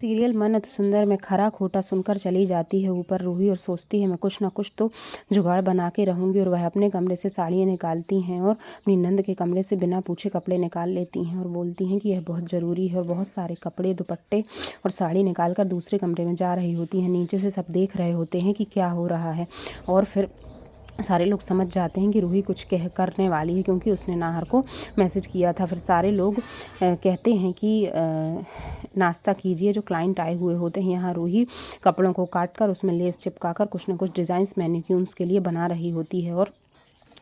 Serial मन अति सुंदर में खरा खोटा सुनकर चली जाती है ऊपर रूही और सोचती है मैं कुछ ना कुछ तो जुगाड़ बना के रहूँगी। और वह अपने कमरे से साड़ियाँ निकालती हैं और अपनी नंद के कमरे से बिना पूछे कपड़े निकाल लेती हैं और बोलती हैं कि यह बहुत ज़रूरी है। और बहुत सारे कपड़े, दुपट्टे और साड़ी निकाल कर दूसरे कमरे में जा रही होती हैं। नीचे से सब देख रहे होते हैं कि क्या हो रहा है और फिर सारे लोग समझ जाते हैं कि रूही कुछ करने वाली है, क्योंकि उसने नाहर को मैसेज किया था। फिर सारे लोग कहते हैं कि नाश्ता कीजिए। जो क्लाइंट आए हुए होते हैं, यहाँ रूही कपड़ों को काट कर उसमें लेस चिपका कर कुछ ना कुछ डिज़ाइंस मैनिक्यून्स के लिए बना रही होती है। और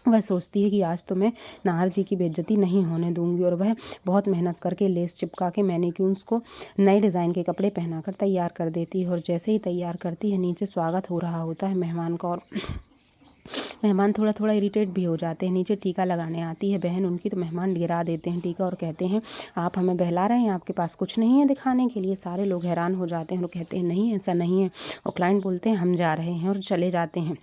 वह सोचती है कि आज तो मैं नाहर जी की बेइज्जती नहीं होने दूंगी। और वह बहुत मेहनत करके लेस चिपका के मैनिक्यून्स को नए डिज़ाइन के कपड़े पहनाकर तैयार कर देती है। और जैसे ही तैयार करती है, नीचे स्वागत हो रहा होता है मेहमान का। और मेहमान थोड़ा थोड़ा इरिटेट भी हो जाते हैं। नीचे टीका लगाने आती है बहन उनकी, तो मेहमान गिरा देते हैं टीका और कहते हैं आप हमें बहला रहे हैं, आपके पास कुछ नहीं है दिखाने के लिए। सारे लोग हैरान हो जाते हैं। लोग कहते हैं नहीं ऐसा नहीं है। और क्लाइंट बोलते हैं हम जा रहे हैं और चले जाते हैं।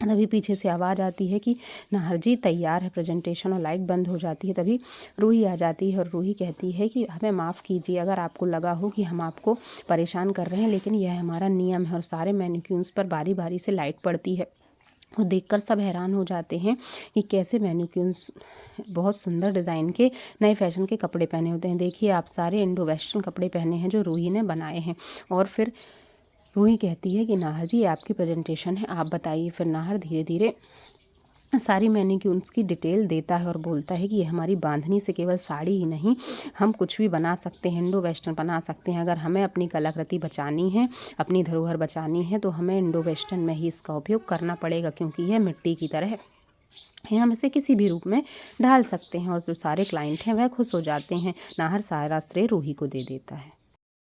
तभी पीछे से आवाज़ आती है कि नाहर जी तैयार है प्रेजेंटेशन। और लाइट बंद हो जाती है। तभी रूही आ जाती है और रूही कहती है कि हमें माफ़ कीजिए अगर आपको लगा हो कि हम आपको परेशान कर रहे हैं, लेकिन यह हमारा नियम है। और सारे मैनिक्यून्स पर बारी बारी से लाइट पड़ती है और देखकर सब हैरान हो जाते हैं कि कैसे मैनिक्यून्स बहुत सुंदर डिज़ाइन के नए फैशन के कपड़े पहने होते हैं। देखिए आप सारे इंडो वेस्टर्न कपड़े पहने हैं जो रूही ने बनाए हैं। और फिर रूही कहती है कि नाहर जी आपकी प्रेजेंटेशन है, आप बताइए। फिर नाहर धीरे धीरे सारी मैनिक्यून्स की डिटेल देता है और बोलता है कि ये हमारी बांधनी से केवल साड़ी ही नहीं, हम कुछ भी बना सकते हैं, इंडो वेस्टर्न बना सकते हैं। अगर हमें अपनी कलाकृति बचानी है, अपनी धरोहर बचानी है, तो हमें इंडो वेस्टर्न में ही इसका उपयोग करना पड़ेगा, क्योंकि यह मिट्टी की तरह है, हम इसे किसी भी रूप में ढाल सकते हैं। और जो सारे क्लाइंट हैं वह खुश हो जाते हैं। नाहर सारा श्रेय रूही को दे देता है।